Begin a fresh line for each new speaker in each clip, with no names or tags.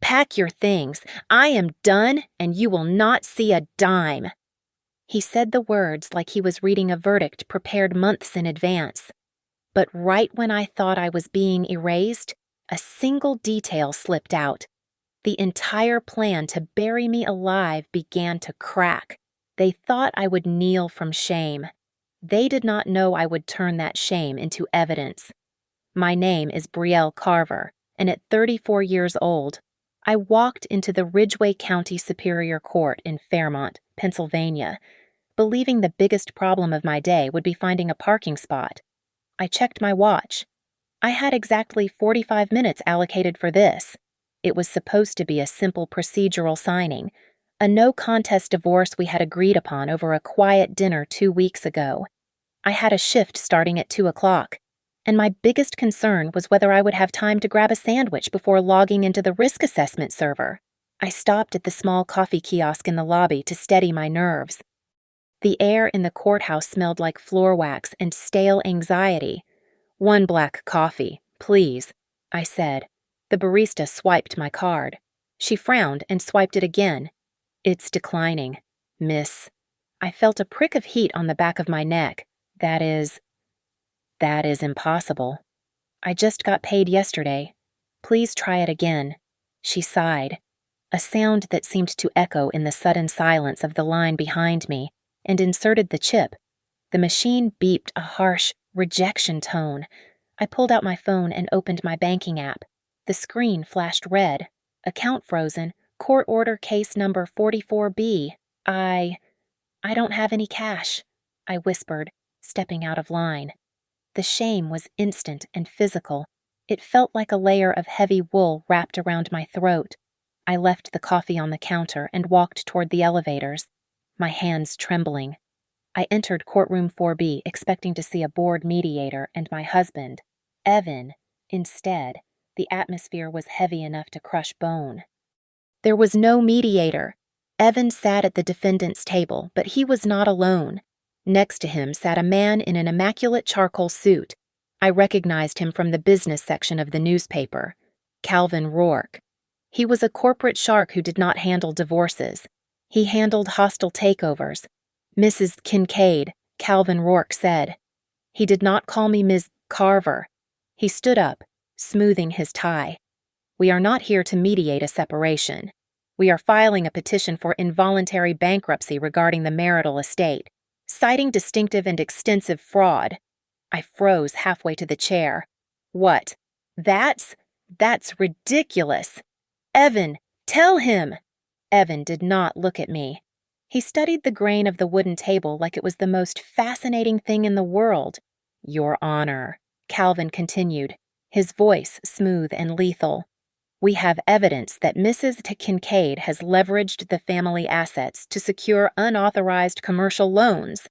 Pack your things. I am done, and you will not see a dime." He said the words like he was reading a verdict prepared months in advance. But right when I thought I was being erased, a single detail slipped out. The entire plan to bury me alive began to crack. They thought I would kneel from shame. They did not know I would turn that shame into evidence. My name is Brielle Carver, and at 34 years old, I walked into the Ridgway County Superior Court in Fairmont, Pennsylvania, believing the biggest problem of my day would be finding a parking spot. I checked my watch. I had exactly 45 minutes allocated for this. It was supposed to be a simple procedural signing, a no-contest divorce we had agreed upon over a quiet dinner 2 weeks ago. I had a shift starting at 2 o'clock, and my biggest concern was whether I would have time to grab a sandwich before logging into the risk assessment server. I stopped at the small coffee kiosk in the lobby to steady my nerves. The air in the courthouse smelled like floor wax and stale anxiety. "1 black coffee, please," I said. The barista swiped my card. She frowned and swiped it again. "It's declining, miss." I felt a prick of heat on the back of my neck. That is impossible. "I just got paid yesterday. Please try it again." She sighed, a sound that seemed to echo in the sudden silence of the line behind me, and inserted the chip. The machine beeped a harsh rejection tone. I pulled out my phone and opened my banking app. The screen flashed red. "Account frozen. Court order case number 44B. I don't have any cash," I whispered, stepping out of line. The shame was instant and physical. It felt like a layer of heavy wool wrapped around my throat. I left the coffee on the counter and walked toward the elevators, my hands trembling. I entered courtroom 4B expecting to see a board mediator and my husband, Evan. Instead, the atmosphere was heavy enough to crush bone. There was no mediator. Evan sat at the defendant's table, but he was not alone. Next to him sat a man in an immaculate charcoal suit. I recognized him from the business section of the newspaper. Calvin Rourke. He was a corporate shark who did not handle divorces. He handled hostile takeovers. "Mrs. Kincaid," Calvin Rourke said. He did not call me Ms. Carver. He stood up, smoothing his tie. "We are not here to mediate a separation. We are filing a petition for involuntary bankruptcy regarding the marital estate, citing distinctive and extensive fraud." I froze halfway to the chair. "What? That's ridiculous. Evan, tell him." Evan did not look at me. He studied the grain of the wooden table like it was the most fascinating thing in the world. "Your Honor," Calvin continued, his voice smooth and lethal. "We have evidence that Mrs. Kincaid has leveraged the family assets to secure unauthorized commercial loans.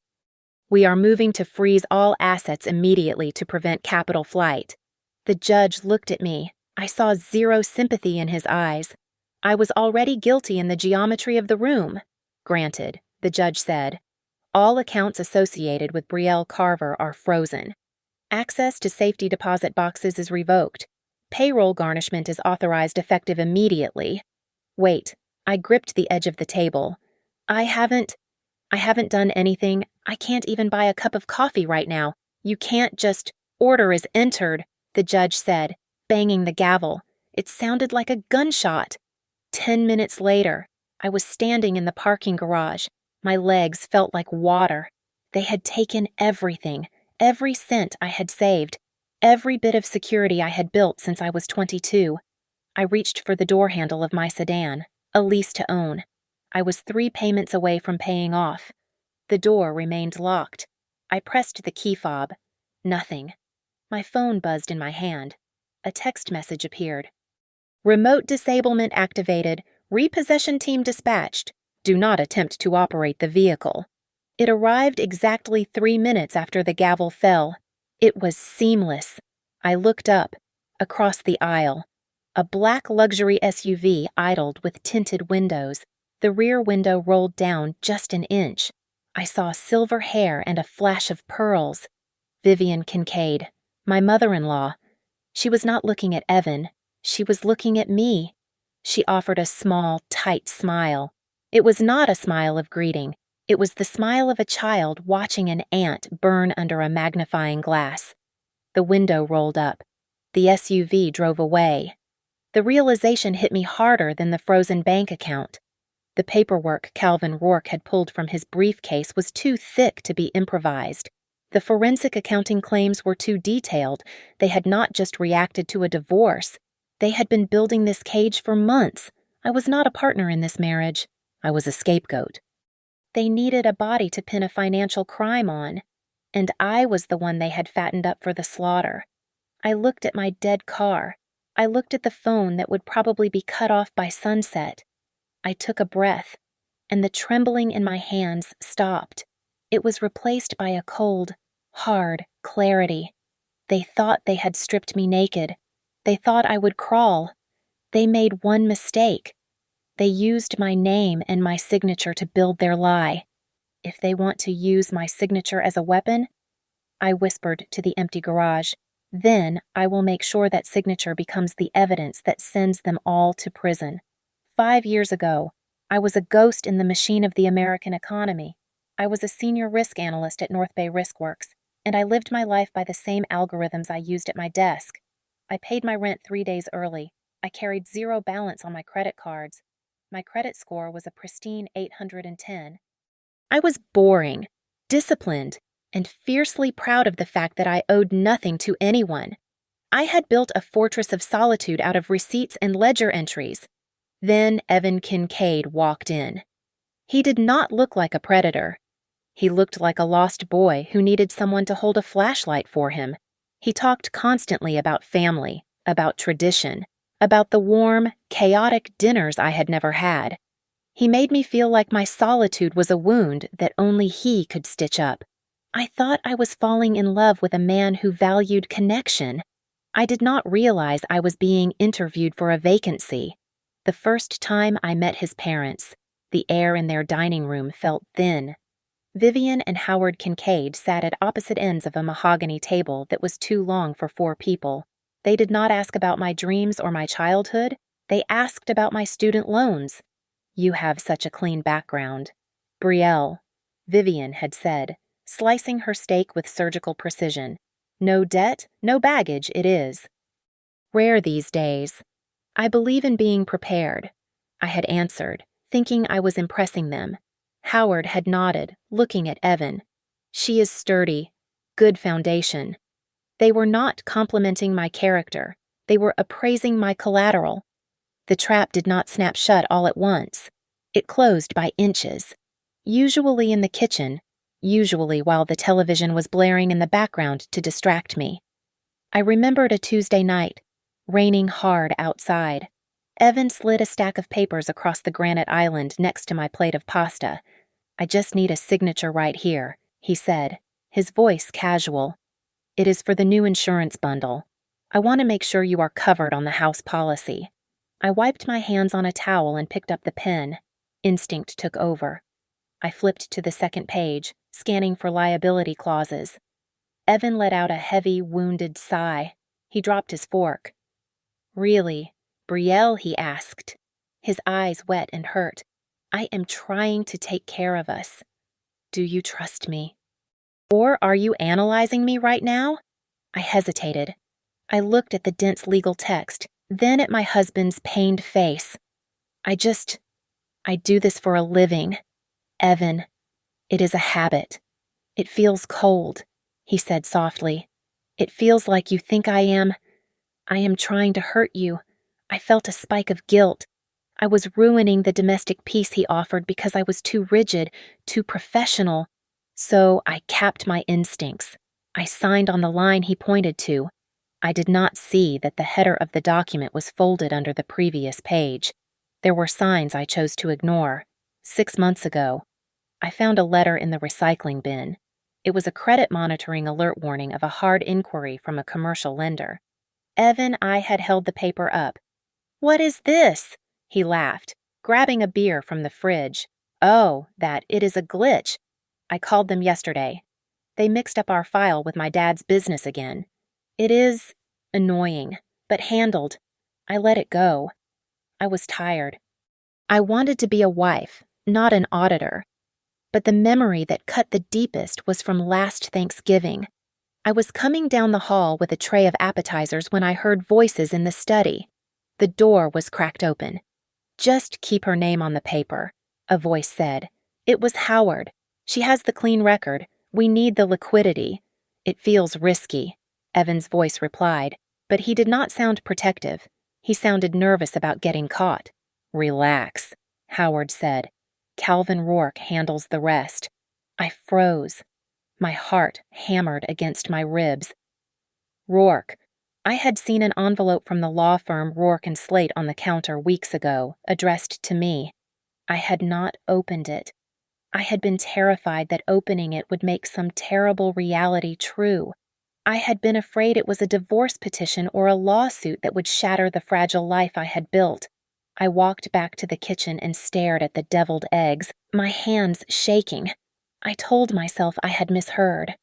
We are moving to freeze all assets immediately to prevent capital flight." The judge looked at me. I saw zero sympathy in his eyes. I was already guilty in the geometry of the room. "Granted," the judge said. "All accounts associated with Brielle Carver are frozen. Access to safety deposit boxes is revoked. Payroll garnishment is authorized effective immediately." Wait, I gripped the edge of the table. I haven't done anything. I can't even buy a cup of coffee right now. You can't just— "Order is entered," the judge said, banging the gavel. It sounded like a gunshot. 10 minutes later, I was standing in the parking garage. My legs felt like water. They had taken everything, every cent I had saved, every bit of security I had built since I was 22. I reached for the door handle of my sedan, a lease to own. I was 3 payments away from paying off. The door remained locked. I pressed the key fob. Nothing. My phone buzzed in my hand. A text message appeared. "Remote disablement activated. Repossession team dispatched. Do not attempt to operate the vehicle." It arrived exactly 3 minutes after the gavel fell. It was seamless. I looked up, across the aisle. A black luxury SUV idled with tinted windows. The rear window rolled down just an inch. I saw silver hair and a flash of pearls. Vivian Kincaid, my mother-in-law. She was not looking at Evan. She was looking at me. She offered a small, tight smile. It was not a smile of greeting. It was the smile of a child watching an ant burn under a magnifying glass. The window rolled up. The SUV drove away. The realization hit me harder than the frozen bank account. The paperwork Calvin Rourke had pulled from his briefcase was too thick to be improvised. The forensic accounting claims were too detailed. They had not just reacted to a divorce. They had been building this cage for months. I was not a partner in this marriage. I was a scapegoat. They needed a body to pin a financial crime on, and I was the one they had fattened up for the slaughter. I looked at my dead car. I looked at the phone that would probably be cut off by sunset. I took a breath, and the trembling in my hands stopped. It was replaced by a cold, hard clarity. They thought they had stripped me naked. They thought I would crawl. They made one mistake. They used my name and my signature to build their lie. If they want to use my signature as a weapon, I whispered to the empty garage, then I will make sure that signature becomes the evidence that sends them all to prison. 5 years ago, I was a ghost in the machine of the American economy. I was a senior risk analyst at North Bay Riskworks, and I lived my life by the same algorithms I used at my desk. I paid my rent 3 days early. I carried zero balance on my credit cards. My credit score was a pristine 810. I was boring, disciplined, and fiercely proud of the fact that I owed nothing to anyone. I had built a fortress of solitude out of receipts and ledger entries. Then Evan Kincaid walked in. He did not look like a predator. He looked like a lost boy who needed someone to hold a flashlight for him. He talked constantly about family, about tradition, about the warm, chaotic dinners I had never had. He made me feel like my solitude was a wound that only he could stitch up. I thought I was falling in love with a man who valued connection. I did not realize I was being interviewed for a vacancy. The first time I met his parents, the air in their dining room felt thin. Vivian and Howard Kincaid sat at opposite ends of a mahogany table that was too long for 4 people. They did not ask about my dreams or my childhood. They asked about my student loans. "You have such a clean background." Brielle, Vivian had said, slicing her steak with surgical precision. "No debt, no baggage, it is." Rare these days. "I believe in being prepared," I had answered, thinking I was impressing them. Howard had nodded, looking at Evan. "She is sturdy. Good foundation." They were not complimenting my character. They were appraising my collateral. The trap did not snap shut all at once. It closed by inches. Usually in the kitchen, usually while the television was blaring in the background to distract me. I remembered a Tuesday night, raining hard outside. Evan slid a stack of papers across the granite island next to my plate of pasta. "I just need a signature right here," he said, his voice casual. "It is for the new insurance bundle. I want to make sure you are covered on the house policy." I wiped my hands on a towel and picked up the pen. Instinct took over. I flipped to the second page, scanning for liability clauses. Evan let out a heavy, wounded sigh. He dropped his fork. "Really, Brielle?" he asked, his eyes wet and hurt. "I am trying to take care of us. Do you trust me? Or are you analyzing me right now?" I hesitated. I looked at the dense legal text, then at my husband's pained face. I do this for a living. Evan, it is a habit. It feels cold," he said softly. "It feels like you think I am trying to hurt you." I felt a spike of guilt. I was ruining the domestic peace he offered because I was too rigid, too professional. So I capped my instincts. I signed on the line he pointed to. I did not see that the header of the document was folded under the previous page. There were signs I chose to ignore. 6 months ago, I found a letter in the recycling bin. It was a credit monitoring alert warning of a hard inquiry from a commercial lender. Evan, I had held the paper up. "What is this?" he laughed, grabbing a beer from the fridge. "Oh, it is a glitch. I called them yesterday. They mixed up our file with my dad's business again. It is annoying, but handled. I let it go." I was tired. I wanted to be a wife, not an auditor. But the memory that cut the deepest was from last Thanksgiving. I was coming down the hall with a tray of appetizers when I heard voices in the study. The door was cracked open. "Just keep her name on the paper," a voice said. "It was Howard. She has the clean record. We need the liquidity." "It feels risky," Evan's voice replied, but he did not sound protective. He sounded nervous about getting caught. "Relax," Howard said. "Calvin Rourke handles the rest." I froze. My heart hammered against my ribs. Rourke. I had seen an envelope from the law firm Rourke and Slate on the counter weeks ago, addressed to me. I had not opened it. I had been terrified that opening it would make some terrible reality true. I had been afraid it was a divorce petition or a lawsuit that would shatter the fragile life I had built. I walked back to the kitchen and stared at the deviled eggs, my hands shaking. I told myself I had misheard.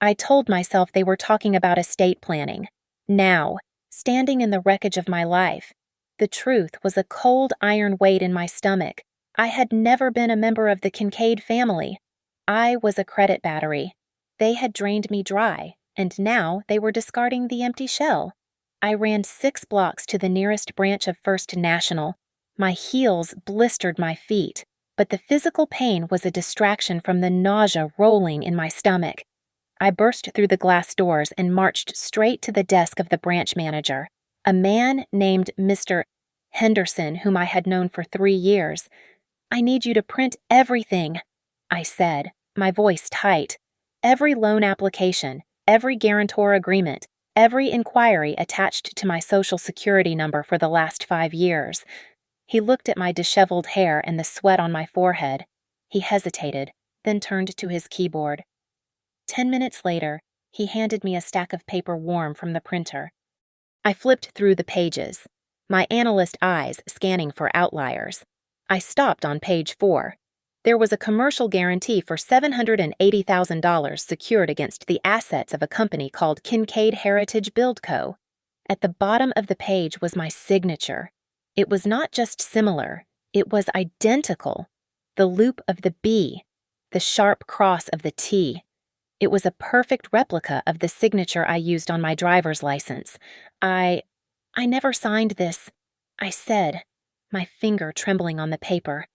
I told myself they were talking about estate planning. Now, standing in the wreckage of my life, the truth was a cold iron weight in my stomach. I had never been a member of the Kincaid family. I was a credit battery. They had drained me dry, and now they were discarding the empty shell. I ran 6 blocks to the nearest branch of First National. My heels blistered my feet, but the physical pain was a distraction from the nausea rolling in my stomach. I burst through the glass doors and marched straight to the desk of the branch manager, a man named Mr. Henderson, whom I had known for 3 years. "I need you to print everything," I said, my voice tight. "Every loan application, every guarantor agreement, every inquiry attached to my Social Security number for the last 5 years. He looked at my disheveled hair and the sweat on my forehead. He hesitated, then turned to his keyboard. 10 minutes later, he handed me a stack of paper warm from the printer. I flipped through the pages, my analyst eyes scanning for outliers. I stopped on page 4. There was a commercial guarantee for $780,000 secured against the assets of a company called Kincaid Heritage Build Co. At the bottom of the page was my signature. It was not just similar, it was identical. The loop of the B, the sharp cross of the T. It was a perfect replica of the signature I used on my driver's license. I never signed this, I said, my finger trembling on the paper.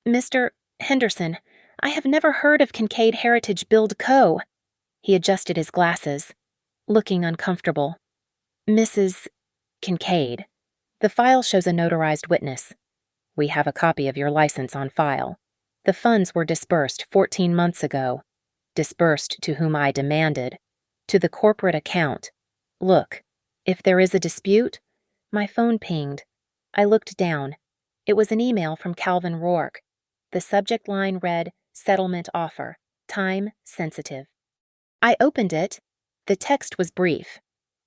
"Mr. Henderson, I have never heard of Kincaid Heritage Build Co." He adjusted his glasses, looking uncomfortable. "Mrs. Kincaid, the file shows a notarized witness. We have a copy of your license on file. The funds were disbursed 14 months ago. Disbursed to whom I demanded. To the corporate account. Look, if there is a dispute..." My phone pinged. I looked down. It was an email from Calvin Rourke. The subject line read, "Settlement offer. Time sensitive." I opened it. The text was brief.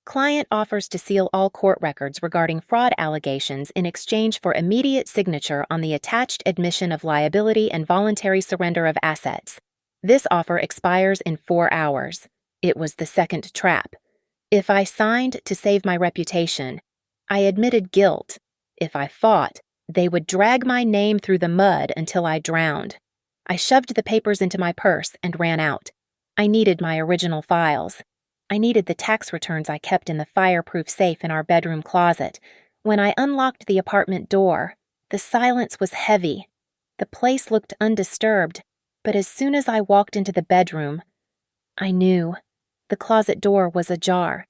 "Client offers to seal all court records regarding fraud allegations in exchange for immediate signature on the attached admission of liability and voluntary surrender of assets. This offer expires in 4 hours. It was the second trap. If I signed to save my reputation, I admitted guilt. If I fought, they would drag my name through the mud until I drowned. I shoved the papers into my purse and ran out. I needed my original files. I needed the tax returns I kept in the fireproof safe in our bedroom closet. When I unlocked the apartment door, the silence was heavy. The place looked undisturbed, but as soon as I walked into the bedroom, I knew. The closet door was ajar.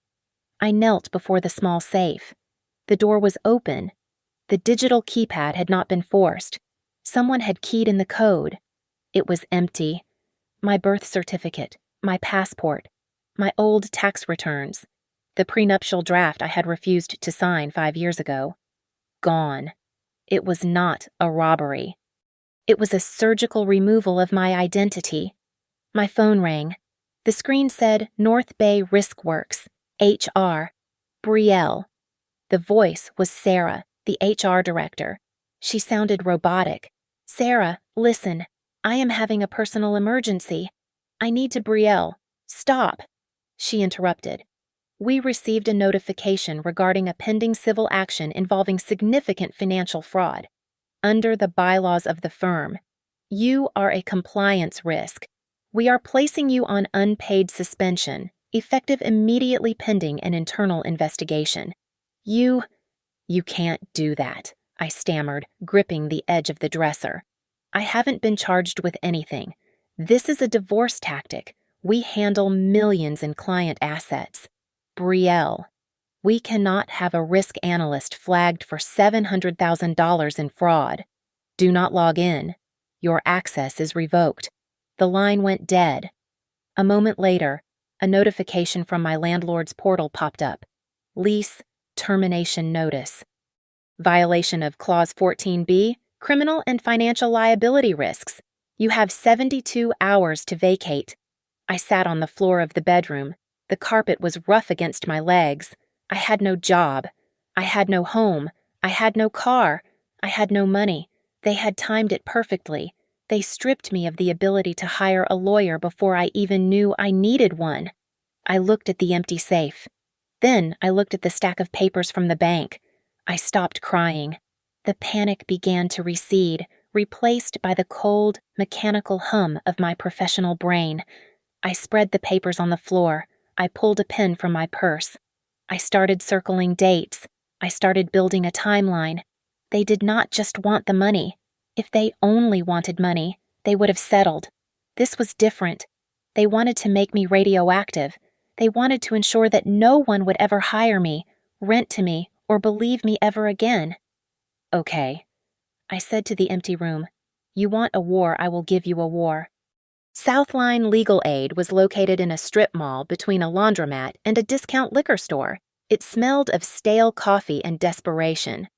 I knelt before the small safe. The door was open. The digital keypad had not been forced. Someone had keyed in the code. It was empty. My birth certificate, my passport, my old tax returns, the prenuptial draft I had refused to sign 5 years ago. Gone. It was not a robbery. It was a surgical removal of my identity. My phone rang. The screen said North Bay Risk Works, HR, Brielle. The voice was Sarah, the HR director. She sounded robotic. "Sarah, listen. I am having a personal emergency. I need to Brielle. Stop." She interrupted. We received a notification regarding a pending civil action involving significant financial fraud. Under the bylaws of the firm, you are a compliance risk. We are placing you on unpaid suspension, effective immediately pending an internal investigation. You can't do that, I stammered, gripping the edge of the dresser. I haven't been charged with anything. This is a divorce tactic. We handle millions in client assets. Brielle, we cannot have a risk analyst flagged for $700,000 in fraud. Do not log in. Your access is revoked. The line went dead. A moment later, a notification from my landlord's portal popped up. Lease termination notice. Violation of Clause 14B, criminal and financial liability risks. You have 72 hours to vacate. I sat on the floor of the bedroom. The carpet was rough against my legs. I had no job. I had no home. I had no car. I had no money. They had timed it perfectly. They stripped me of the ability to hire a lawyer before I even knew I needed one. I looked at the empty safe. Then I looked at the stack of papers from the bank. I stopped crying. The panic began to recede, replaced by the cold, mechanical hum of my professional brain. I spread the papers on the floor. I pulled a pen from my purse. I started circling dates. I started building a timeline. They did not just want the money. If they only wanted money, they would have settled. This was different. They wanted to make me radioactive. They wanted to ensure that no one would ever hire me, rent to me, or believe me ever again. Okay, I said to the empty room. You want a war, I will give you a war. Southline Legal Aid was located in a strip mall between a laundromat and a discount liquor store. It smelled of stale coffee and desperation.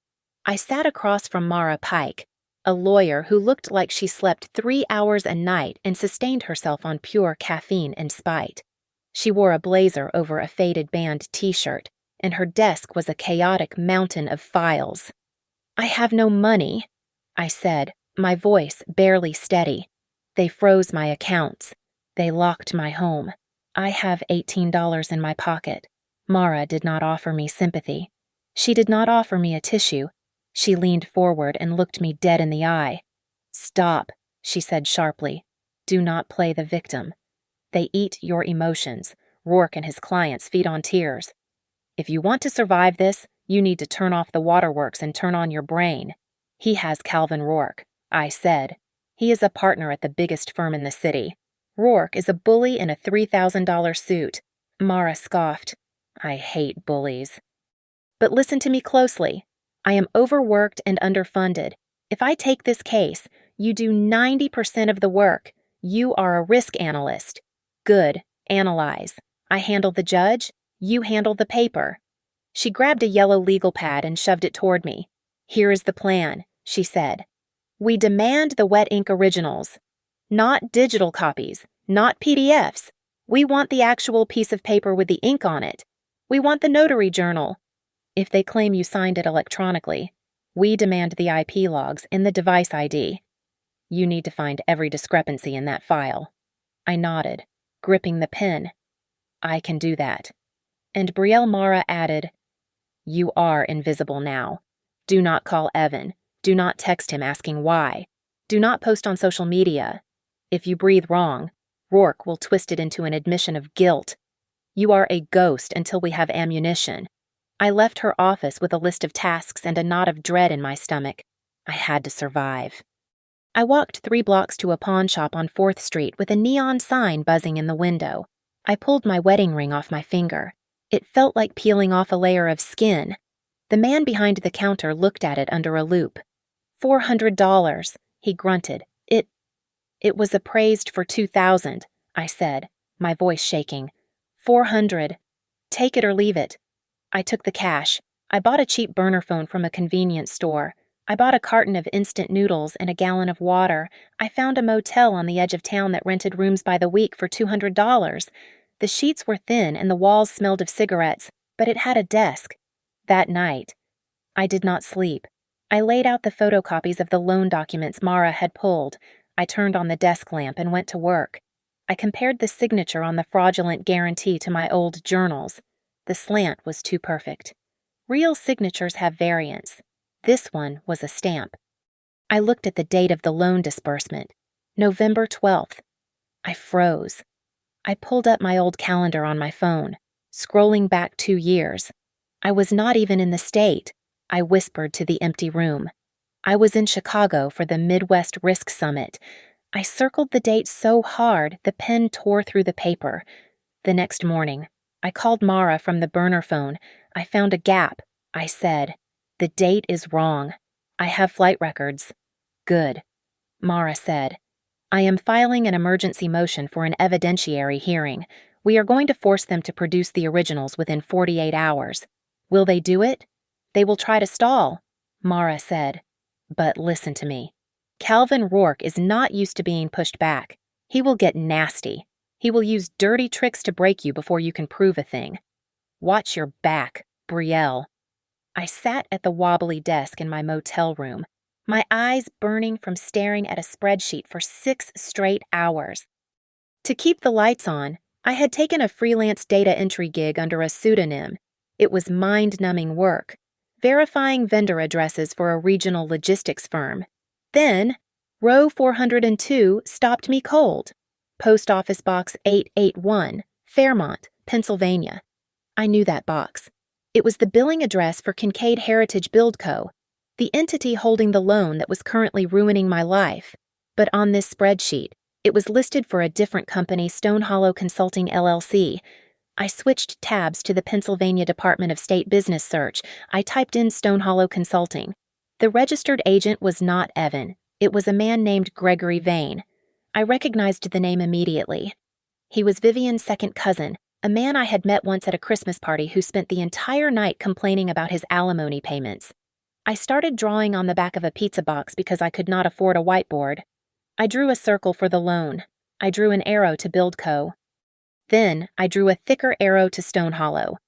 I sat across from Mara Pike, a lawyer who looked like she slept 3 hours a night and sustained herself on pure caffeine and spite. She wore a blazer over a faded band t-shirt, and her desk was a chaotic mountain of files. I have no money, I said, my voice barely steady. They froze my accounts. They locked my home. I have $18 in my pocket. Mara did not offer me sympathy. She did not offer me a tissue. She leaned forward and looked me dead in the eye. Stop, she said sharply. Do not play the victim. They eat your emotions. Rourke and his clients feed on tears. If you want to survive this, you need to turn off the waterworks and turn on your brain. He has Calvin Rourke, I said. He is a partner at the biggest firm in the city. Rourke is a bully in a $3,000 suit. Mara scoffed. I hate bullies. But listen to me closely. I am overworked and underfunded. If I take this case, you do 90% of the work. You are a risk analyst. Good. Analyze. I handle the judge. You handle the paper. She grabbed a yellow legal pad and shoved it toward me. Here is the plan, she said. We demand the wet ink originals. Not digital copies, not PDFs. We want the actual piece of paper with the ink on it. We want the notary journal. If they claim you signed it electronically, we demand the IP logs and the device ID. You need to find every discrepancy in that file. I nodded, gripping the pen. I can do that. And Brielle Mara added, You are invisible now. Do not call Evan. Do not text him asking why. Do not post on social media. If you breathe wrong, Rourke will twist it into an admission of guilt. You are a ghost until we have ammunition. I left her office with a list of tasks and a knot of dread in my stomach. I had to survive. I walked 3 blocks to a pawn shop on 4th Street with a neon sign buzzing in the window. I pulled my wedding ring off my finger. It felt like peeling off a layer of skin. The man behind the counter looked at it under a loupe. $400, he grunted. It was appraised for $2,000, I said, my voice shaking. $400. Take it or leave it. I took the cash. I bought a cheap burner phone from a convenience store. I bought a carton of instant noodles and a gallon of water. I found a motel on the edge of town that rented rooms by the week for $200. The sheets were thin and the walls smelled of cigarettes, but it had a desk. That night, I did not sleep. I laid out the photocopies of the loan documents Mara had pulled. I turned on the desk lamp and went to work. I compared the signature on the fraudulent guarantee to my old journals. The slant was too perfect. Real signatures have variants. This one was a stamp. I looked at the date of the loan disbursement, November 12th. I froze. I pulled up my old calendar on my phone, scrolling back 2 years. I was not even in the state, I whispered to the empty room. I was in Chicago for the Midwest Risk Summit. I circled the date so hard the pen tore through the paper. The next morning, I called Mara from the burner phone. I found a gap. I said, "The date is wrong. I have flight records." "Good," Mara said. "I am filing an emergency motion for an evidentiary hearing. We are going to force them to produce the originals within 48 hours. Will they do it?" "They will try to stall," Mara said. "But listen to me. Calvin Rourke is not used to being pushed back. He will get nasty. He will use dirty tricks to break you before you can prove a thing. Watch your back, Brielle." I sat at the wobbly desk in my motel room, my eyes burning from staring at a spreadsheet for 6 straight hours. To keep the lights on, I had taken a freelance data entry gig under a pseudonym. It was mind-numbing work, verifying vendor addresses for a regional logistics firm. Then, row 402 stopped me cold. Post Office Box 881, Fairmont, Pennsylvania. I knew that box. It was the billing address for Kincaid Heritage Build Co., the entity holding the loan that was currently ruining my life. But on this spreadsheet, it was listed for a different company, Stone Hollow Consulting LLC. I switched tabs to the Pennsylvania Department of State Business Search. I typed in Stone Hollow Consulting. The registered agent was not Evan. It was a man named Gregory Vane. I recognized the name immediately. He was Vivian's second cousin, a man I had met once at a Christmas party who spent the entire night complaining about his alimony payments. I started drawing on the back of a pizza box because I could not afford a whiteboard. I drew a circle for the loan. I drew an arrow to Build Co. Then I drew a thicker arrow to Stone Hollow.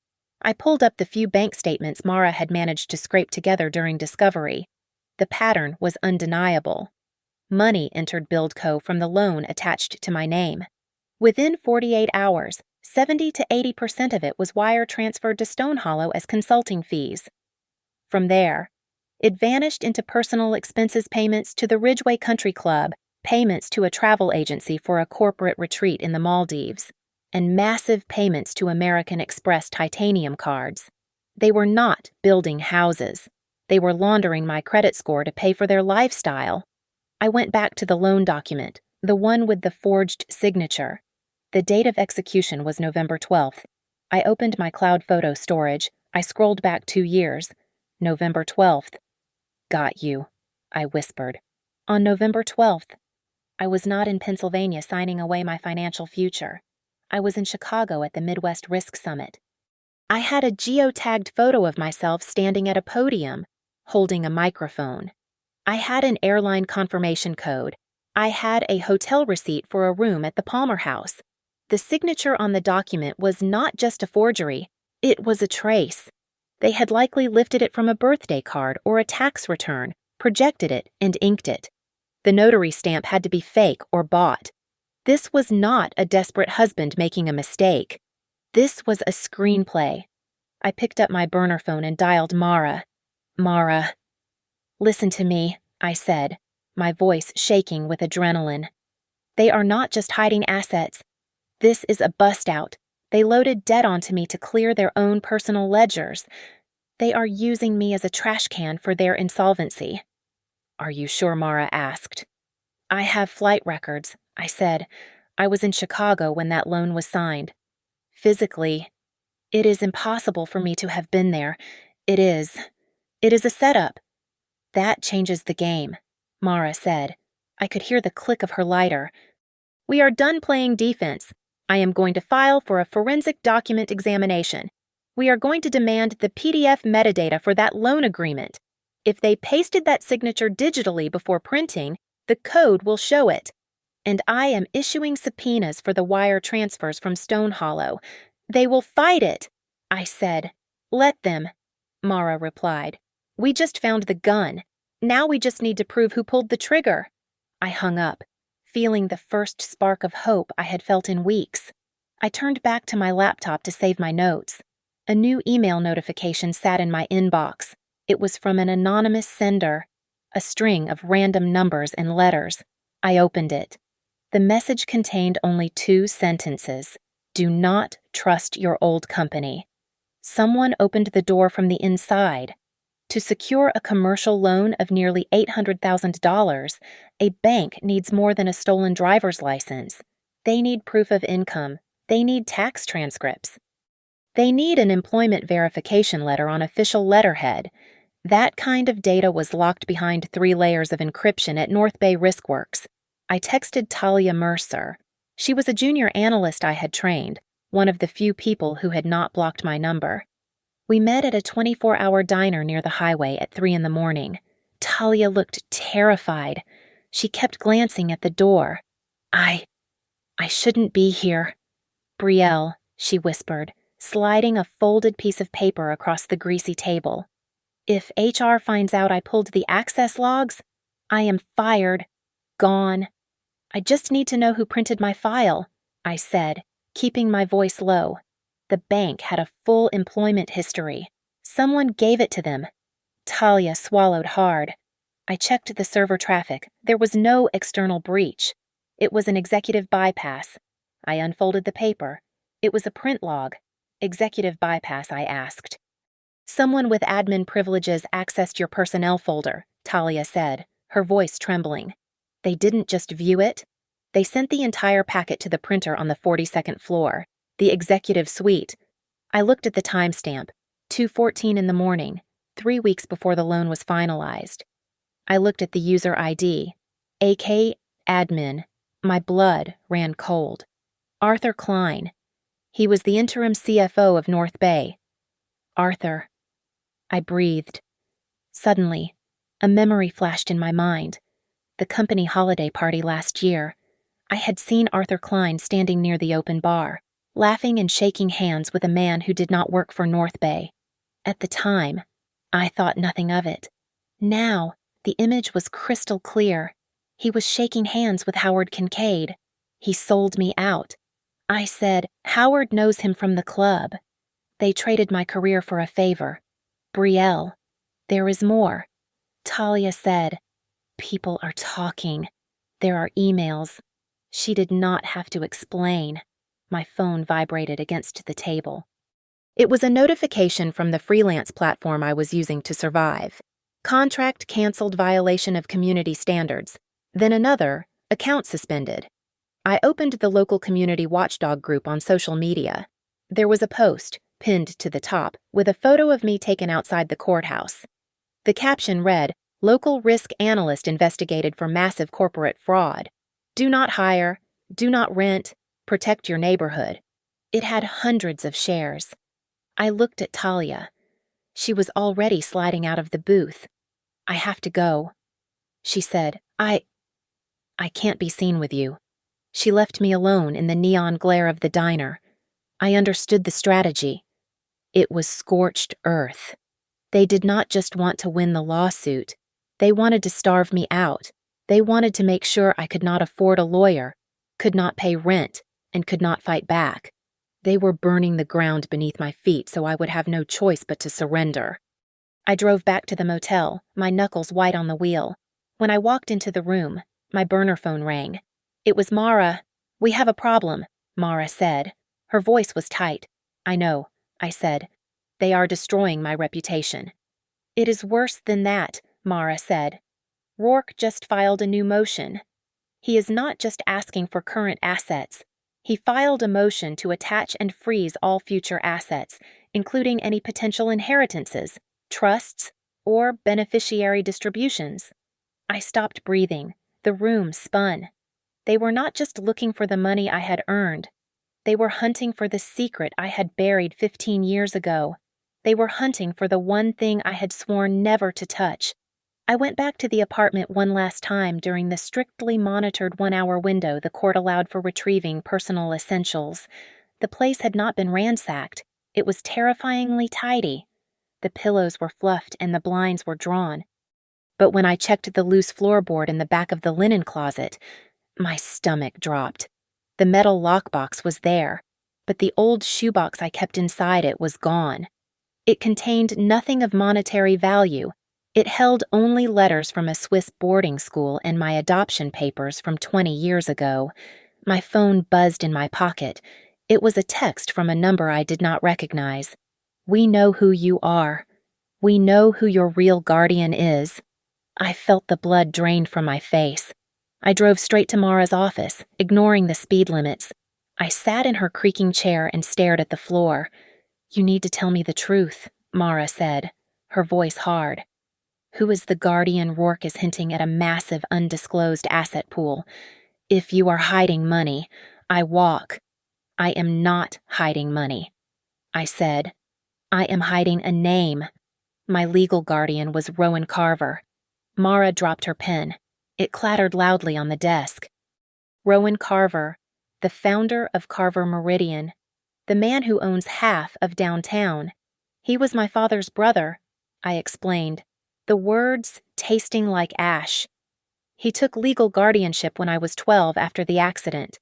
I pulled up the few bank statements Mara had managed to scrape together during discovery. The pattern was undeniable. Money entered Build Co. from the loan attached to my name. Within 48 hours, 70 to 80% of it was wire transferred to Stone Hollow as consulting fees. From there, it vanished into personal expenses payments to the Ridgeway Country Club, payments to a travel agency for a corporate retreat in the Maldives, and massive payments to American Express titanium cards. They were not building houses. They were laundering my credit score to pay for their lifestyle. I went back to the loan document, the one with the forged signature. The date of execution was November 12th. I opened my cloud photo storage. I scrolled back 2 years. November 12th. "Got you," I whispered. On November 12th. I was not in Pennsylvania signing away my financial future. I was in Chicago at the Midwest Risk Summit. I had a geotagged photo of myself standing at a podium, holding a microphone. I had an airline confirmation code. I had a hotel receipt for a room at the Palmer House. The signature on the document was not just a forgery, it was a trace. They had likely lifted it from a birthday card or a tax return, projected it, and inked it. The notary stamp had to be fake or bought. This was not a desperate husband making a mistake. This was a screenplay. I picked up my burner phone and dialed Mara. "Mara." "Listen to me," I said, my voice shaking with adrenaline. "They are not just hiding assets. This is a bust-out. They loaded debt onto me to clear their own personal ledgers. They are using me as a trash can for their insolvency." "Are you sure?" Mara asked. "I have flight records," I said. "I was in Chicago when that loan was signed. Physically, it is impossible for me to have been there. It is a setup." "That changes the game," Mara said. I could hear the click of her lighter. "We are done playing defense. I am going to file for a forensic document examination. We are going to demand the PDF metadata for that loan agreement. If they pasted that signature digitally before printing, the code will show it. And I am issuing subpoenas for the wire transfers from Stone Hollow. They will fight it," I said. "Let them," Mara replied. "We just found the gun. Now we just need to prove who pulled the trigger." I hung up, feeling the first spark of hope I had felt in weeks. I turned back to my laptop to save my notes. A new email notification sat in my inbox. It was from an anonymous sender, a string of random numbers and letters. I opened it. The message contained only 2 sentences. Do not trust your old company. Someone opened the door from the inside. To secure a commercial loan of nearly $800,000, a bank needs more than a stolen driver's license. They need proof of income. They need tax transcripts. They need an employment verification letter on official letterhead. That kind of data was locked behind 3 layers of encryption at North Bay RiskWorks. I texted Talia Mercer. She was a junior analyst I had trained, one of the few people who had not blocked my number. We met at a 24-hour diner near the highway at 3 in the morning. Talia looked terrified. She kept glancing at the door. I shouldn't be here. Brielle, she whispered, sliding a folded piece of paper across the greasy table. If HR finds out I pulled the access logs, I am fired. Gone. I just need to know who printed my file, I said, keeping my voice low. The bank had a full employment history. Someone gave it to them. Talia swallowed hard. I checked the server traffic. There was no external breach. It was an executive bypass. I unfolded the paper. It was a print log. Executive bypass, I asked. Someone with admin privileges accessed your personnel folder, Talia said, her voice trembling. They didn't just view it. They sent the entire packet to the printer on the 42nd floor. The executive suite. I looked at the timestamp, 2:14 in the morning, 3 weeks before the loan was finalized. I looked at the user ID, AK admin. My blood ran cold. Arthur Klein. He was the interim CFO of North Bay. Arthur. I breathed. Suddenly, a memory flashed in my mind. The company holiday party last year. I had seen Arthur Klein standing near the open bar, laughing and shaking hands with a man who did not work for North Bay. At the time, I thought nothing of it. Now, the image was crystal clear. He was shaking hands with Howard Kincaid. He sold me out. I said, Howard knows him from the club. They traded my career for a favor. Brielle, there is more. Talia said, people are talking. There are emails. She did not have to explain. My phone vibrated against the table. It was a notification from the freelance platform I was using to survive. Contract canceled, violation of community standards. Then another, account suspended. I opened the local community watchdog group on social media. There was a post, pinned to the top, with a photo of me taken outside the courthouse. The caption read, Local risk analyst investigated for massive corporate fraud. Do not hire. Do not rent. Protect your neighborhood. It had hundreds of shares. I looked at Talia. She was already sliding out of the booth. I have to go. She said, I can't be seen with you. She left me alone in the neon glare of the diner. I understood the strategy. It was scorched earth. They did not just want to win the lawsuit. They wanted to starve me out. They wanted to make sure I could not afford a lawyer, could not pay rent, and could not fight back. They were burning the ground beneath my feet so I would have no choice but to surrender. I drove back to the motel, my knuckles white on the wheel. When I walked into the room, my burner phone rang. It was Mara. We have a problem, Mara said. Her voice was tight. I know, I said. They are destroying my reputation. It is worse than that, Mara said. Rourke just filed a new motion. He is not just asking for current assets. He filed a motion to attach and freeze all future assets, including any potential inheritances, trusts, or beneficiary distributions. I stopped breathing. The room spun. They were not just looking for the money I had earned. They were hunting for the secret I had buried 15 years ago. They were hunting for the one thing I had sworn never to touch. I went back to the apartment one last time during the strictly monitored 1-hour window the court allowed for retrieving personal essentials. The place had not been ransacked. It was terrifyingly tidy. The pillows were fluffed and the blinds were drawn. But when I checked the loose floorboard in the back of the linen closet, my stomach dropped. The metal lockbox was there, but the old shoebox I kept inside it was gone. It contained nothing of monetary value. It held only letters from a Swiss boarding school and my adoption papers from 20 years ago. My phone buzzed in my pocket. It was a text from a number I did not recognize. "We know who you are. We know who your real guardian is." I felt the blood drained from my face. I drove straight to Mara's office, ignoring the speed limits. I sat in her creaking chair and stared at the floor. "You need to tell me the truth," Mara said, her voice hard. "Who is the guardian?" Rourke is hinting at a massive undisclosed asset pool. "If you are hiding money, I walk." "I am not hiding money," I said. "I am hiding a name." My legal guardian was Rowan Carver. Mara dropped her pen. It clattered loudly on the desk. "Rowan Carver, the founder of Carver Meridian, the man who owns half of downtown. He was my father's brother," I explained, the words tasting like ash. "He took legal guardianship when I was 12 after the accident.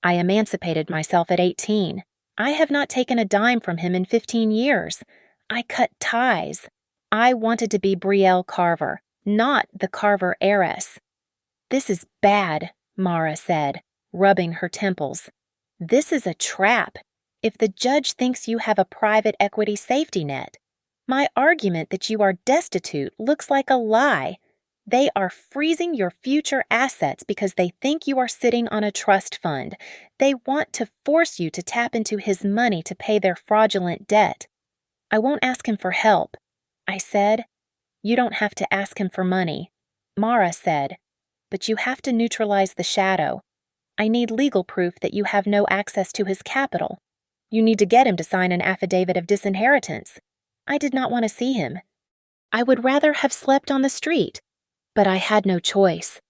I emancipated myself at 18. I have not taken a dime from him in 15 years. I cut ties. I wanted to be Brielle Carver, not the Carver heiress." "This is bad," Mara said, rubbing her temples. "This is a trap. If the judge thinks you have a private equity safety net, my argument that you are destitute looks like a lie. They are freezing your future assets because they think you are sitting on a trust fund. They want to force you to tap into his money to pay their fraudulent debt." "I won't ask him for help," I said. "You don't have to ask him for money," Mara said, "but you have to neutralize the shadow. I need legal proof that you have no access to his capital. You need to get him to sign an affidavit of disinheritance." I did not want to see him. I would rather have slept on the street, but I had no choice.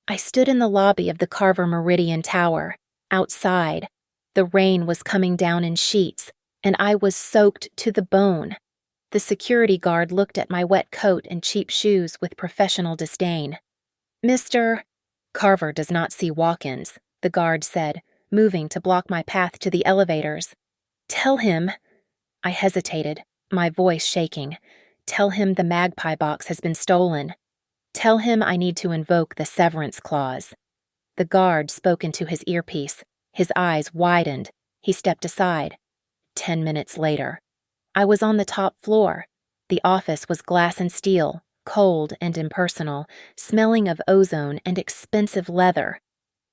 I stood in the lobby of the Carver Meridian Tower, outside. The rain was coming down in sheets, and I was soaked to the bone. The security guard looked at my wet coat and cheap shoes with professional disdain. "Mr. Carver does not see walk-ins," the guard said, moving to block my path to the elevators. "Tell him—" I hesitated, my voice shaking. "Tell him the Magpie box has been stolen. Tell him I need to invoke the severance clause." The guard spoke into his earpiece. His eyes widened. He stepped aside. 10 minutes later, I was on the top floor. The office was glass and steel, cold and impersonal, smelling of ozone and expensive leather.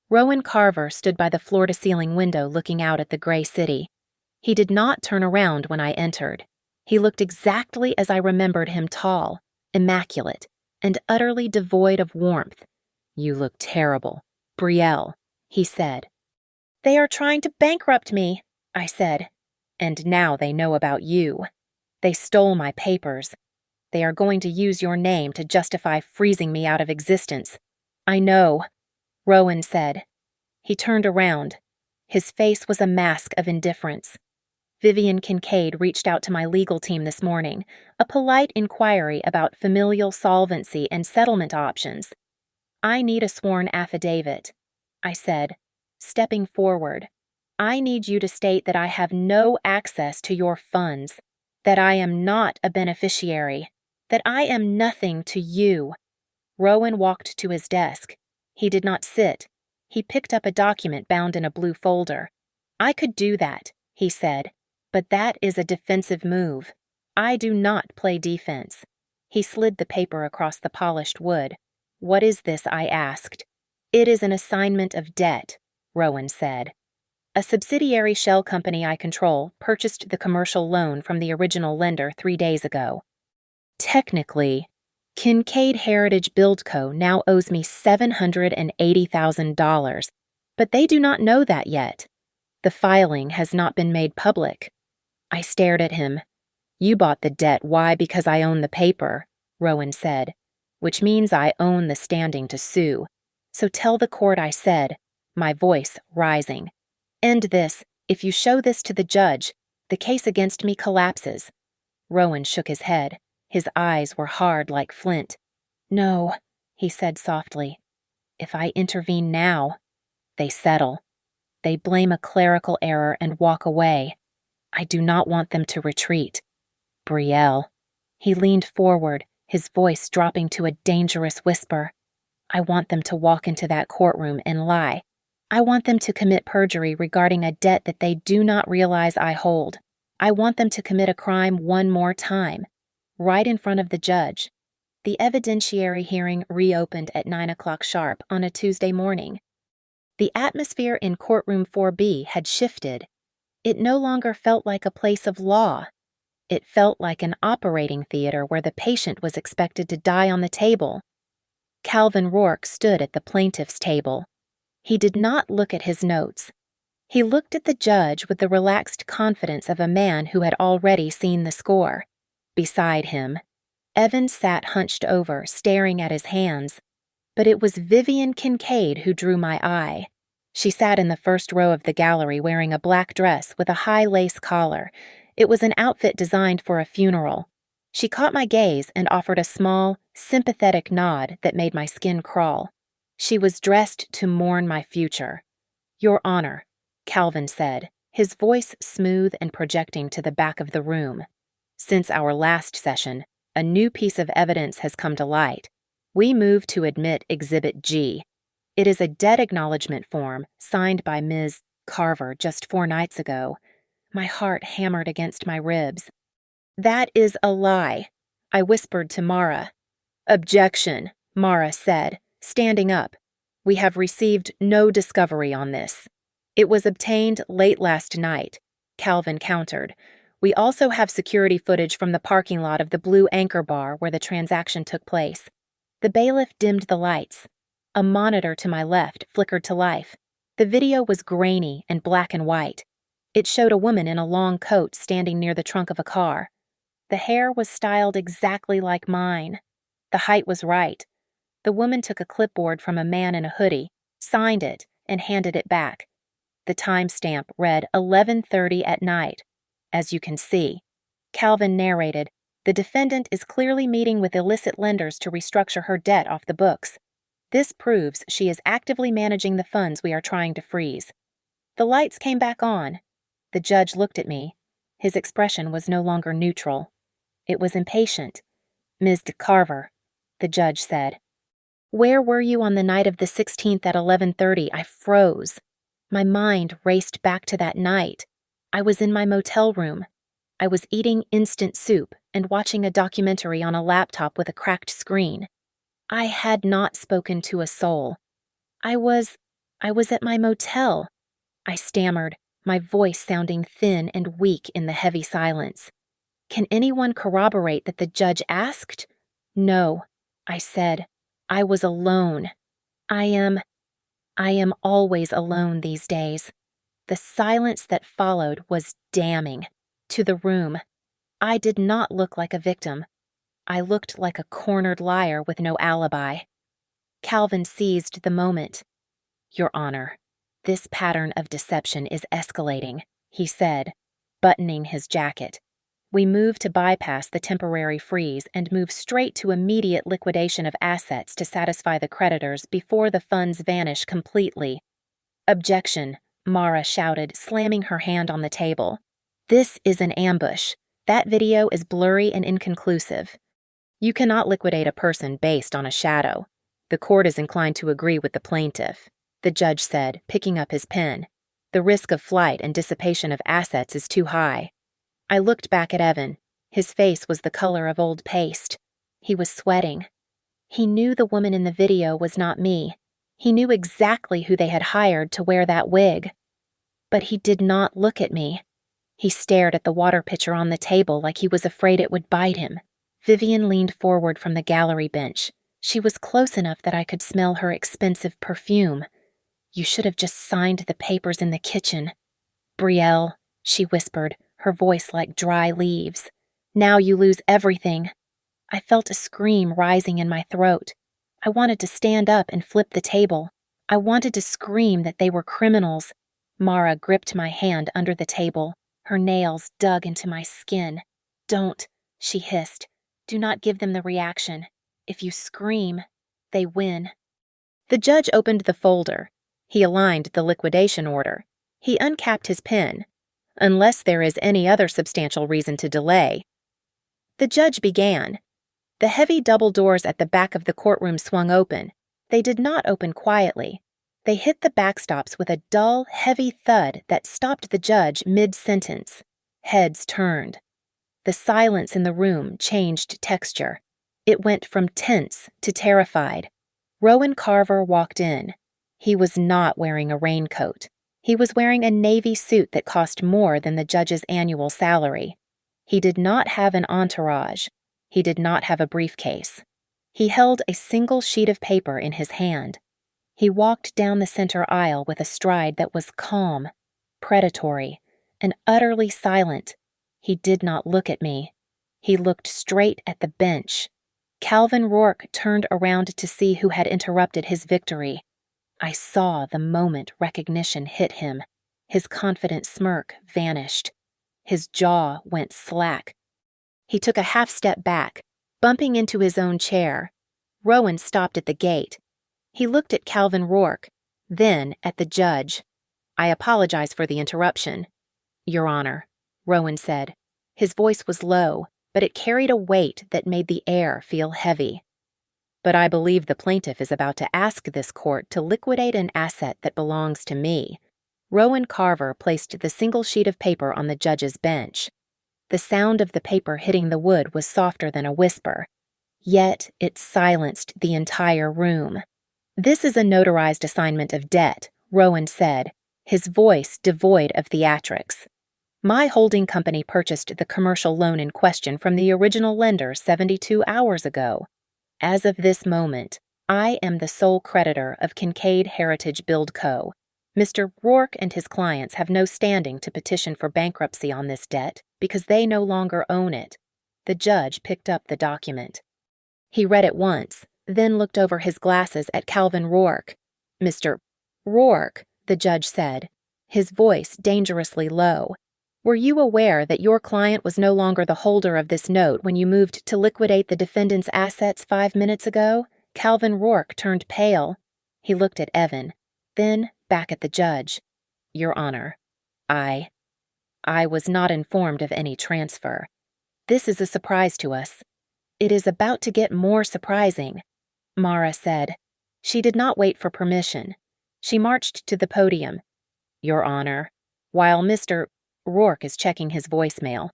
Rowan Carver stood by the floor-to-ceiling window looking out at the gray city. He did not turn around when I entered. He looked exactly as I remembered him, tall, immaculate, and utterly devoid of warmth. "You look terrible, Brielle," he said. "They are trying to bankrupt me," I said. "And now they know about you. They stole my papers. They are going to use your name to justify freezing me out of existence." "I know," Rowan said. He turned around. His face was a mask of indifference. Vivian Kincaid reached out to my legal team this morning, a polite inquiry about familial solvency and settlement options. "I need a sworn affidavit," I said, stepping forward. "I need you to state that I have no access to your funds, that I am not a beneficiary, that I am nothing to you." Rowan walked to his desk. He did not sit. He picked up a document bound in a blue folder. "I could do that," he said. "But that is a defensive move. I do not play defense." He slid the paper across the polished wood. "What is this?" I asked. "It is an assignment of debt," Rowan said. "A subsidiary shell company I control purchased the commercial loan from the original lender 3 days ago. Technically, Kincaid Heritage Build Co. now owes me $780,000, but they do not know that yet. The filing has not been made public." I stared at him. "You bought the debt. Why? Because I own the paper," Rowan said, "which means I own the standing to sue. So tell the court," I said, my voice rising. "End this. If you show this to the judge, the case against me collapses." Rowan shook his head. His eyes were hard like flint. "No," he said softly. "If I intervene now, they settle." They blame a clerical error and walk away. I do not want them to retreat. Brielle. He leaned forward, his voice dropping to a dangerous whisper. I want them to walk into that courtroom and lie. I want them to commit perjury regarding a debt that they do not realize I hold. I want them to commit a crime one more time, right in front of the judge. The evidentiary hearing reopened at 9 o'clock sharp on a Tuesday morning. The atmosphere in courtroom 4B had shifted. It no longer felt like a place of law. It felt like an operating theater where the patient was expected to die on the table. Calvin Rourke stood at the plaintiff's table. He did not look at his notes. He looked at the judge with the relaxed confidence of a man who had already seen the score. Beside him, Evan sat hunched over, staring at his hands. But it was Vivian Kincaid who drew my eye. She sat in the first row of the gallery wearing a black dress with a high lace collar. It was an outfit designed for a funeral. She caught my gaze and offered a small, sympathetic nod that made my skin crawl. She was dressed to mourn my future. Your Honor, Calvin said, his voice smooth and projecting to the back of the room. Since our last session, a new piece of evidence has come to light. We move to admit Exhibit G. It is a debt acknowledgement form signed by Ms. Carver just 4 nights ago. My heart hammered against my ribs. That is a lie, I whispered to Mara. Objection, Mara said, standing up. We have received no discovery on this. It was obtained late last night, Calvin countered. We also have security footage from the parking lot of the Blue Anchor Bar where the transaction took place. The bailiff dimmed the lights. A monitor to my left flickered to life. The video was grainy and black and white. It showed a woman in a long coat standing near the trunk of a car. The hair was styled exactly like mine. The height was right. The woman took a clipboard from a man in a hoodie, signed it, and handed it back. The timestamp read 11:30 at night. As you can see, Calvin narrated, the defendant is clearly meeting with illicit lenders to restructure her debt off the books. This proves she is actively managing the funds we are trying to freeze. The lights came back on. The judge looked at me. His expression was no longer neutral. It was impatient. Ms. Carver, the judge said. Where were you on the night of the 16th at 11:30? I froze. My mind raced back to that night. I was in my motel room. I was eating instant soup and watching a documentary on a laptop with a cracked screen. I had not spoken to a soul. I was at my motel. I stammered, my voice sounding thin and weak in the heavy silence. Can anyone corroborate that the judge asked? No, I said. I was alone. I am always alone these days. The silence that followed was damning. To the room. I did not look like a victim. I looked like a cornered liar with no alibi. Calvin seized the moment. Your Honor, this pattern of deception is escalating, he said, buttoning his jacket. We move to bypass the temporary freeze and move straight to immediate liquidation of assets to satisfy the creditors before the funds vanish completely. Objection, Mara shouted, slamming her hand on the table. This is an ambush. That video is blurry and inconclusive. You cannot liquidate a person based on a shadow. The court is inclined to agree with the plaintiff, the judge said, picking up his pen. The risk of flight and dissipation of assets is too high. I looked back at Evan. His face was the color of old paste. He was sweating. He knew the woman in the video was not me. He knew exactly who they had hired to wear that wig. But he did not look at me. He stared at the water pitcher on the table like he was afraid it would bite him. Vivian leaned forward from the gallery bench. She was close enough that I could smell her expensive perfume. You should have just signed the papers in the kitchen. Brielle, she whispered, her voice like dry leaves. Now you lose everything. I felt a scream rising in my throat. I wanted to stand up and flip the table. I wanted to scream that they were criminals. Mara gripped my hand under the table. Her nails dug into my skin. Don't, she hissed. Do not give them the reaction. If you scream, they win. The judge opened the folder. He aligned the liquidation order. He uncapped his pen. "Unless there is any other substantial reason to delay." The judge began. The heavy double doors at the back of the courtroom swung open. They did not open quietly. They hit the backstops with a dull, heavy thud that stopped the judge mid-sentence. Heads turned. The silence in the room changed texture. It went from tense to terrified. Rowan Carver walked in. He was not wearing a raincoat. He was wearing a navy suit that cost more than the judge's annual salary. He did not have an entourage. He did not have a briefcase. He held a single sheet of paper in his hand. He walked down the center aisle with a stride that was calm, predatory, and utterly silent. He did not look at me. He looked straight at the bench. Calvin Rourke turned around to see who had interrupted his victory. I saw the moment recognition hit him. His confident smirk vanished. His jaw went slack. He took a half-step back, bumping into his own chair. Rowan stopped at the gate. He looked at Calvin Rourke, then at the judge. "I apologize for the interruption, Your Honor," Rowan said. His voice was low, but it carried a weight that made the air feel heavy. "But I believe the plaintiff is about to ask this court to liquidate an asset that belongs to me." Rowan Carver placed the single sheet of paper on the judge's bench. The sound of the paper hitting the wood was softer than a whisper, yet it silenced the entire room. "This is a notarized assignment of debt," Rowan said, his voice devoid of theatrics. "My holding company purchased the commercial loan in question from the original lender 72 hours ago. As of this moment, I am the sole creditor of Kincaid Heritage Build Co. Mr. Rourke and his clients have no standing to petition for bankruptcy on this debt because they no longer own it." The judge picked up the document. He read it once, then looked over his glasses at Calvin Rourke. "Mr. Rourke," the judge said, his voice dangerously low, "were you aware that your client was no longer the holder of this note when you moved to liquidate the defendant's assets 5 minutes ago?" Calvin Rourke turned pale. He looked at Evan, then back at the judge. "Your Honor, I was not informed of any transfer. This is a surprise to us. It is about to get more surprising," Mara said. She did not wait for permission. She marched to the podium. "Your Honor, while Mr. Rourke is checking his voicemail,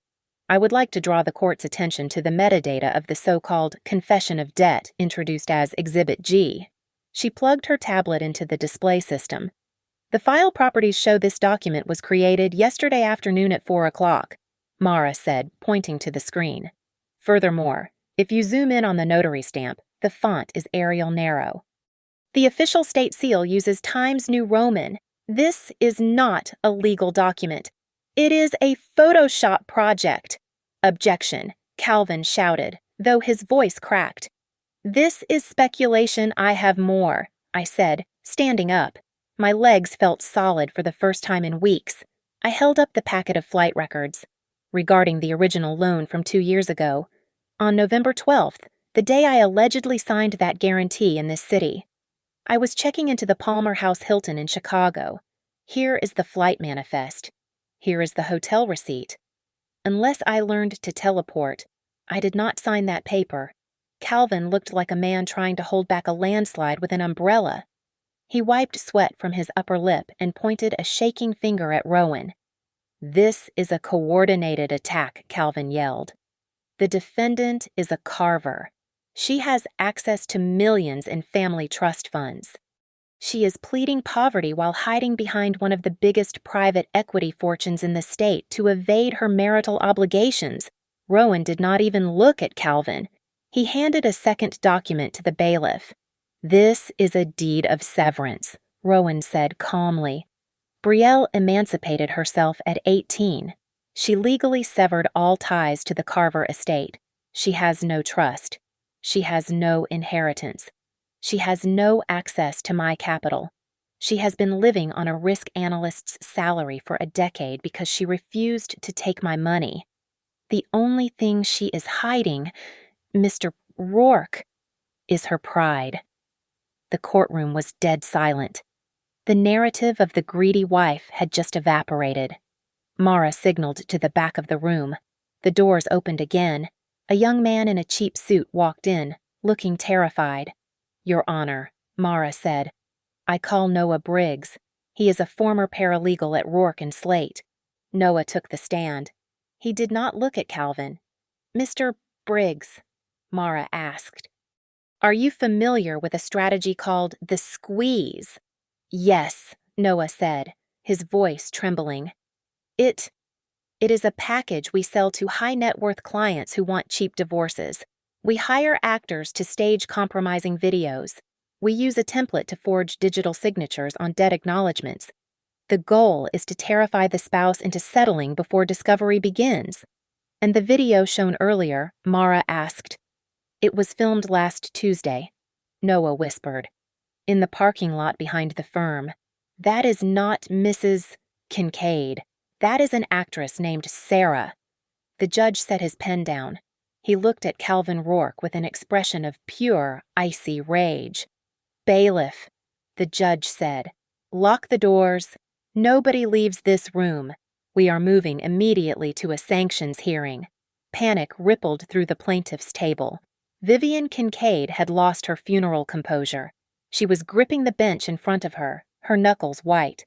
I would like to draw the court's attention to the metadata of the so-called Confession of Debt introduced as Exhibit G." She plugged her tablet into the display system. "The file properties show this document was created yesterday afternoon at 4 o'clock, Mara said, pointing to the screen. "Furthermore, if you zoom in on the notary stamp, the font is Arial narrow. The official state seal uses Times New Roman. This is not a legal document. It is a Photoshop project." "Objection," Calvin shouted, though his voice cracked. "This is speculation. I have more," I said, standing up. My legs felt solid for the first time in weeks. I held up the packet of flight records. Regarding the original loan from 2 years ago, on November 12th, the day I allegedly signed that guarantee in this city, I was checking into the Palmer House Hilton in Chicago. Here is the flight manifest. Here is the hotel receipt. Unless I learned to teleport, I did not sign that paper. Calvin looked like a man trying to hold back a landslide with an umbrella. He wiped sweat from his upper lip and pointed a shaking finger at Rowan. "This is a coordinated attack," Calvin yelled. "The defendant is a Carver. She has access to millions in family trust funds. She is pleading poverty while hiding behind one of the biggest private equity fortunes in the state to evade her marital obligations." Rowan did not even look at Calvin. He handed a second document to the bailiff. "This is a deed of severance," Rowan said calmly. "Brielle emancipated herself at 18. She legally severed all ties to the Carver estate. She has no trust. She has no inheritance. She has no access to my capital. She has been living on a risk analyst's salary for a decade because she refused to take my money. The only thing she is hiding, Mr. Rourke, is her pride." The courtroom was dead silent. The narrative of the greedy wife had just evaporated. Mara signaled to the back of the room. The doors opened again. A young man in a cheap suit walked in, looking terrified. "Your Honor," Mara said, "I call Noah Briggs. He is a former paralegal at Rourke and Slate." Noah took the stand. He did not look at Calvin. "Mr. Briggs," Mara asked, "are you familiar with a strategy called the squeeze?" "Yes," Noah said, his voice trembling. It is a package we sell to high-net-worth clients who want cheap divorces. We hire actors to stage compromising videos. We use a template to forge digital signatures on debt acknowledgments. The goal is to terrify the spouse into settling before discovery begins." "And the video shown earlier," Mara asked. "It was filmed last Tuesday," Noah whispered. "In the parking lot behind the firm. That is not Mrs. Kincaid. That is an actress named Sarah." The judge set his pen down. He looked at Calvin Rourke with an expression of pure, icy rage. "Bailiff," the judge said, "lock the doors. Nobody leaves this room. We are moving immediately to a sanctions hearing." Panic rippled through the plaintiff's table. Vivian Kincaid had lost her funeral composure. She was gripping the bench in front of her, her knuckles white.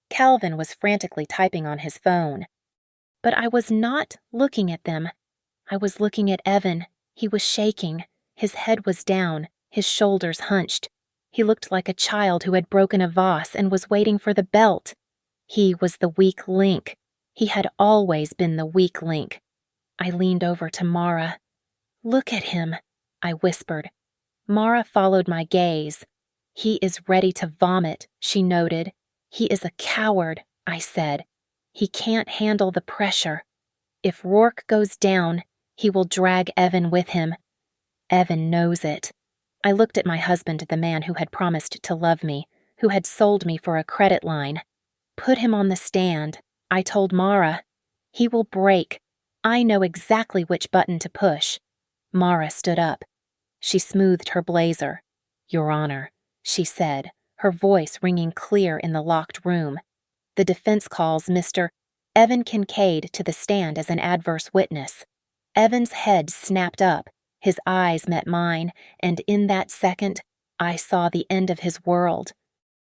Calvin was frantically typing on his phone. "But I was not looking at them. I was looking at Evan. He was shaking. His head was down, his shoulders hunched. He looked like a child who had broken a vase and was waiting for the belt. He was the weak link. He had always been the weak link." I leaned over to Mara. "Look at him," I whispered. Mara followed my gaze. "He is ready to vomit," she noted. "He is a coward," I said. "He can't handle the pressure. If Rourke goes down, he will drag Evan with him. Evan knows it." I looked at my husband, the man who had promised to love me, who had sold me for a credit line. "Put him on the stand," I told Mara. "He will break. I know exactly which button to push." Mara stood up. She smoothed her blazer. "Your Honor," she said, her voice ringing clear in the locked room. "The defense calls Mr. Evan Kincaid to the stand as an adverse witness." Evan's head snapped up. His eyes met mine, and in that second, I saw the end of his world.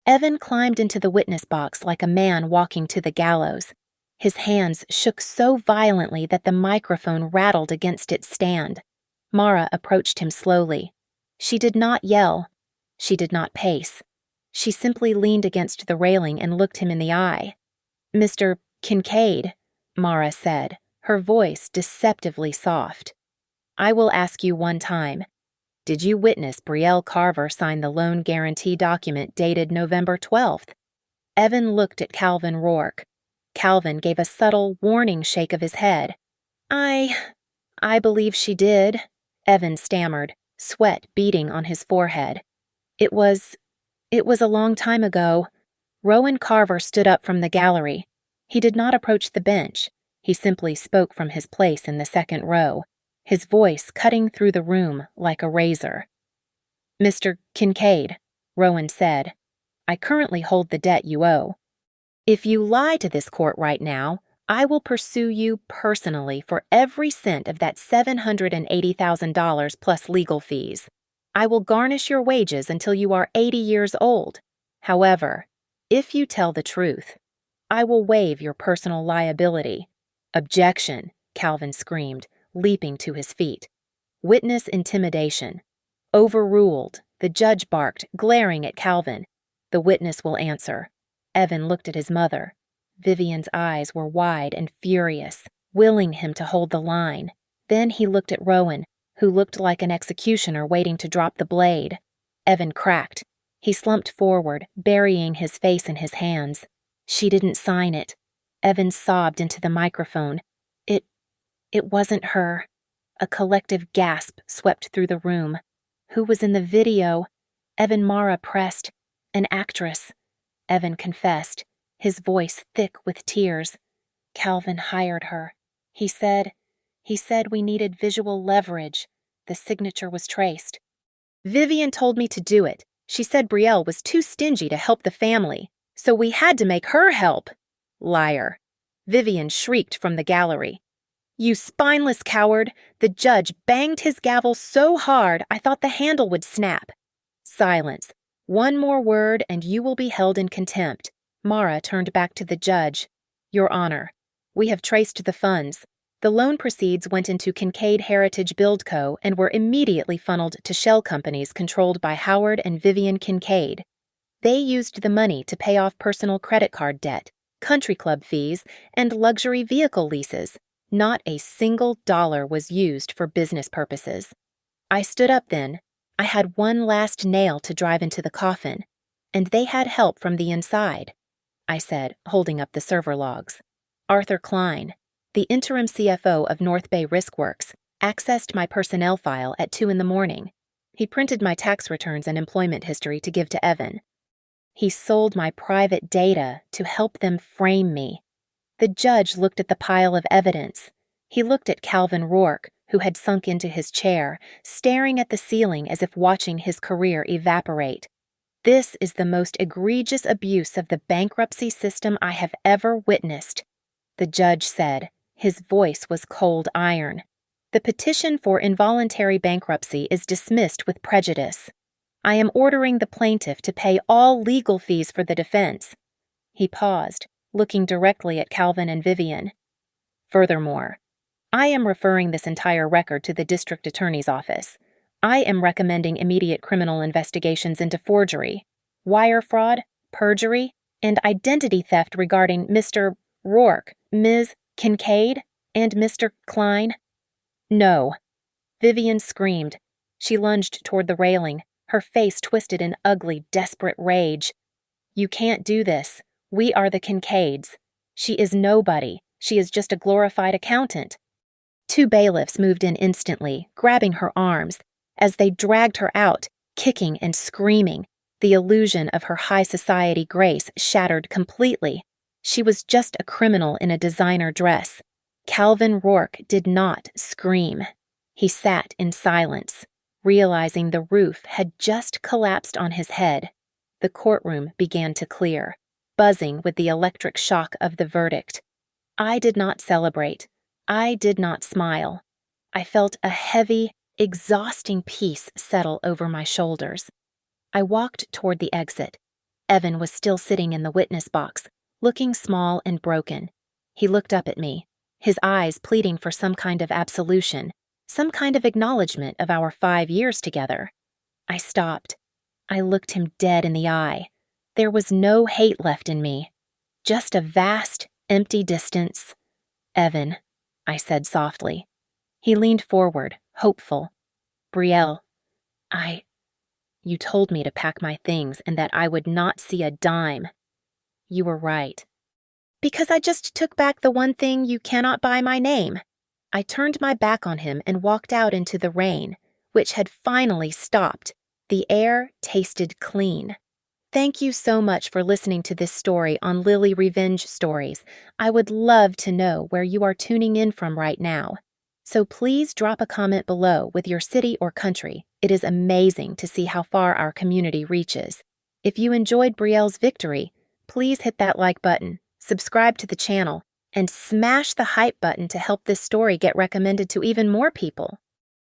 Evan climbed into the witness box like a man walking to the gallows. His hands shook so violently that the microphone rattled against its stand. Mara approached him slowly. She did not yell. She did not pace. She simply leaned against the railing and looked him in the eye. "Mr. Kincaid," Mara said, her voice deceptively soft. "I will ask you one time. Did you witness Brielle Carver sign the loan guarantee document dated November 12th? Evan looked at Calvin Rourke. Calvin gave a subtle, warning shake of his head. I believe she did," Evan stammered, sweat beading on his forehead. It was a long time ago." Rowan Carver stood up from the gallery. He did not approach the bench. He simply spoke from his place in the second row, his voice cutting through the room like a razor. "Mr. Kincaid," Rowan said, "I currently hold the debt you owe. If you lie to this court right now, I will pursue you personally for every cent of that $780,000 plus legal fees. I will garnish your wages until you are 80 years old. However, if you tell the truth, I will waive your personal liability." "Objection," Calvin screamed, leaping to his feet. "Witness intimidation." "Overruled," the judge barked, glaring at Calvin. "The witness will answer." Evan looked at his mother. Vivian's eyes were wide and furious, willing him to hold the line. Then he looked at Rowan, who looked like an executioner waiting to drop the blade. Evan cracked. He slumped forward, burying his face in his hands. "She didn't sign it." Evan sobbed into the microphone. It wasn't her." A collective gasp swept through the room. "Who was in the video?" Evan Mara pressed. "An actress." Evan confessed, his voice thick with tears. "Calvin hired her. He said we needed visual leverage. The signature was traced." "Vivian told me to do it," She said Brielle was too stingy to help the family, so we had to make her help. Liar. Vivian shrieked from the gallery. You spineless coward! The judge banged his gavel so hard I thought the handle would snap. Silence. One more word and you will be held in contempt. Mara turned back to the judge. Your Honor, we have traced the funds. The loan proceeds went into Kincaid Heritage Build Co. and were immediately funneled to shell companies controlled by Howard and Vivian Kincaid. They used the money to pay off personal credit card debt, country club fees, and luxury vehicle leases. Not a single dollar was used for business purposes. I stood up then. I had one last nail to drive into the coffin, and they had help from the inside, I said, holding up the server logs. Arthur Klein, the interim CFO of North Bay Riskworks, accessed my personnel file at 2 a.m. He printed my tax returns and employment history to give to Evan. He sold my private data to help them frame me. The judge looked at the pile of evidence. He looked at Calvin Rourke, who had sunk into his chair, staring at the ceiling as if watching his career evaporate. This is the most egregious abuse of the bankruptcy system I have ever witnessed, the judge said. His voice was cold iron. The petition for involuntary bankruptcy is dismissed with prejudice. I am ordering the plaintiff to pay all legal fees for the defense. He paused, looking directly at Calvin and Vivian. Furthermore, I am referring this entire record to the district attorney's office. I am recommending immediate criminal investigations into forgery, wire fraud, perjury, and identity theft regarding Mr. Rourke, Ms. Kincaid, and Mr. Klein. No. Vivian screamed. She lunged toward the railing, her face twisted in ugly, desperate rage. You can't do this. We are the Kincaids. She is nobody. She is just a glorified accountant. 2 bailiffs moved in instantly, grabbing her arms. As they dragged her out, kicking and screaming, the illusion of her high society grace shattered completely. She was just a criminal in a designer dress. Calvin Rourke did not scream. He sat in silence, realizing the roof had just collapsed on his head. The courtroom began to clear, buzzing with the electric shock of the verdict. I did not celebrate. I did not smile. I felt a heavy, exhausting peace settle over my shoulders. I walked toward the exit. Evan was still sitting in the witness box, looking small and broken. He looked up at me, his eyes pleading for some kind of absolution, some kind of acknowledgement of our 5 years together. I stopped. I looked him dead in the eye. There was no hate left in me, just a vast, empty distance. Evan, I said softly. He leaned forward, hopeful. Brielle, you told me to pack my things and that I would not see a dime. You were right. Because I just took back the one thing you cannot buy my name. I turned my back on him and walked out into the rain, which had finally stopped. The air tasted clean. Thank you so much for listening to this story on Lily Revenge Stories. I would love to know where you are tuning in from right now. So please drop a comment below with your city or country. It is amazing to see how far our community reaches. If you enjoyed Brielle's victory, please hit that like button, subscribe to the channel, and smash the hype button to help this story get recommended to even more people.